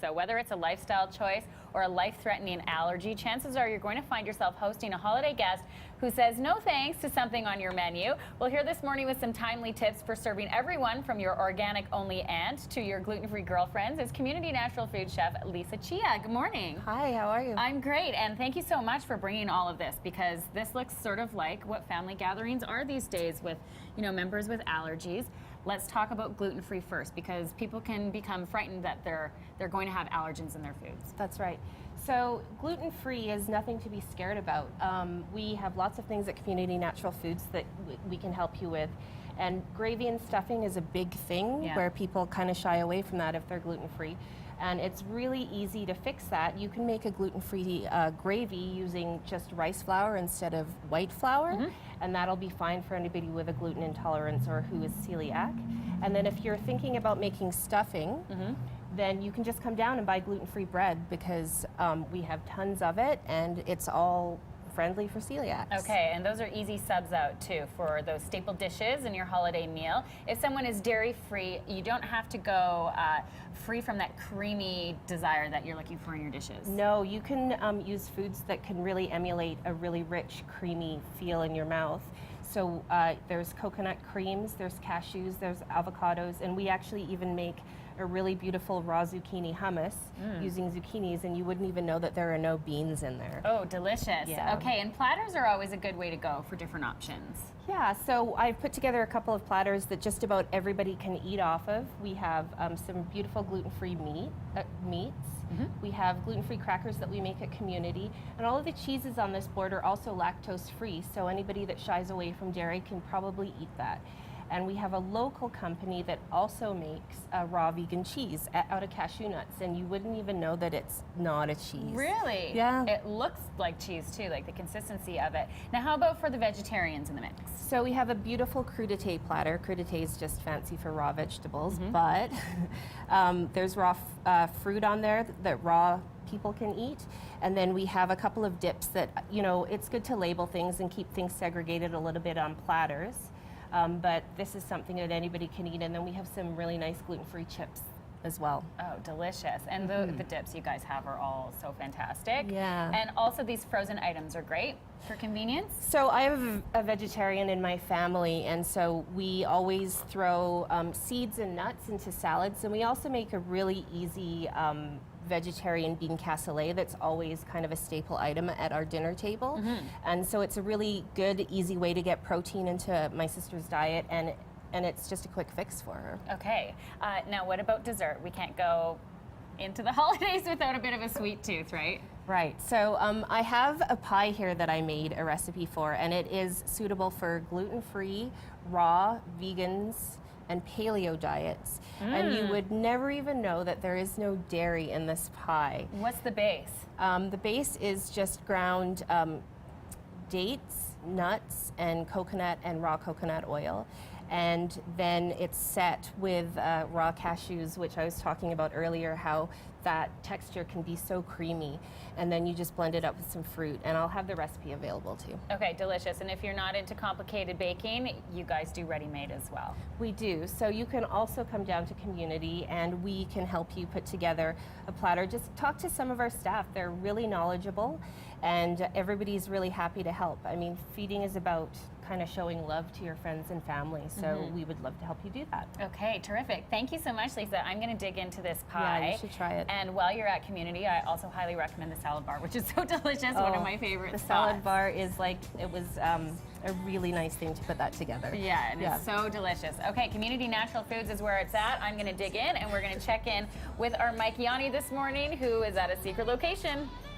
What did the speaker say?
So whether it's a lifestyle choice or a life-threatening allergy, chances are you're going to find yourself hosting a holiday guest who says no thanks to something on your menu. We'll hear this morning with some timely tips for serving everyone from your organic-only aunt to your gluten-free girlfriends is community natural food chef Lisa Chia. Good morning. Hi, how are you? I'm great, and thank you so much for bringing all of this, because this looks sort of like what family gatherings are these days with, members with allergies. Let's talk about gluten-free first, because people can become frightened that they're going to have allergens in their foods. That's right. So gluten-free is nothing to be scared about. We have lots of things at Community Natural Foods that we can help you with. And gravy and stuffing is a big thing where people kind of shy away from that if they're gluten-free. And it's really easy to fix that. You can make a gluten-free gravy using just rice flour instead of white flour, and that'll be fine for anybody with a gluten intolerance or who is celiac. And then if you're thinking about making stuffing, then you can just come down and buy gluten-free bread, because we have tons of it and it's all friendly for celiacs. Okay, and those are easy subs out too for those staple dishes in your holiday meal. If someone is dairy-free, you don't have to go free from that creamy desire that you're looking for in your dishes. No, you can use foods that can really emulate a really rich, creamy feel in your mouth. So there's coconut creams, there's cashews, there's avocados, and we actually even make a really beautiful raw zucchini hummus using zucchinis, and you wouldn't even know that there are no beans in there. Oh, delicious. Yeah. Okay, and platters are always a good way to go for different options. Yeah, so I've put together a couple of platters that just about everybody can eat off of. We have some beautiful gluten-free meats. We have gluten-free crackers that we make at Community, and all of the cheeses on this board are also lactose-free, so anybody that shies away from dairy can probably eat that. And we have a local company that also makes raw vegan cheese out of cashew nuts, and you wouldn't even know that it's not a cheese. Really? Yeah. It looks like cheese too, like the consistency of it. Now, how about for the vegetarians in the mix? So we have a beautiful crudité platter. Crudité is just fancy for raw vegetables, but there's raw fruit on there that raw people can eat. And then we have a couple of dips that, it's good to label things and keep things segregated a little bit on platters. But this is something that anybody can eat. And then we have some really nice gluten-free chips as well. Oh, delicious. And the dips you guys have are all so fantastic. Yeah. And also these frozen items are great for convenience. So I have a vegetarian in my family, and so we always throw seeds and nuts into salads. And we also make a really easy vegetarian bean cassoulet that's always kind of a staple item at our dinner table. And so it's a really good, easy way to get protein into my sister's diet, and it's just a quick fix for her. Okay. Now, what about dessert? We can't go into the holidays without a bit of a sweet tooth, right? Right. So I have a pie here that I made a recipe for, and it is suitable for gluten-free, raw, vegans, and paleo diets. And you would never even know that there is no dairy in this pie. What's the base? The base is just ground dates, nuts, and coconut and raw coconut oil. And then it's set with raw cashews, which I was talking about earlier, how that texture can be so creamy. And then you just blend it up with some fruit, and I'll have the recipe available too. Okay, delicious. And if you're not into complicated baking, you guys do ready-made as well. We do. So you can also come down to Community, and we can help you put together a platter. Just talk to some of our staff. They're really knowledgeable, and everybody's really happy to help. I mean, feeding is about kind of showing love to your friends and family, so we would love to help you do that. Okay, terrific. Thank you so much, Lisa. I'm going to dig into this pie. Yeah, you should try it. And while you're at Community, I also highly recommend the salad bar, which is so delicious, one of my favorite The spots. salad bar is like, it was a really nice thing to put that together. Yeah, and it's so delicious. Okay, Community Natural Foods is where it's at. I'm going to dig in, and we're going to check in with our Mike Yanni this morning, who is at a secret location.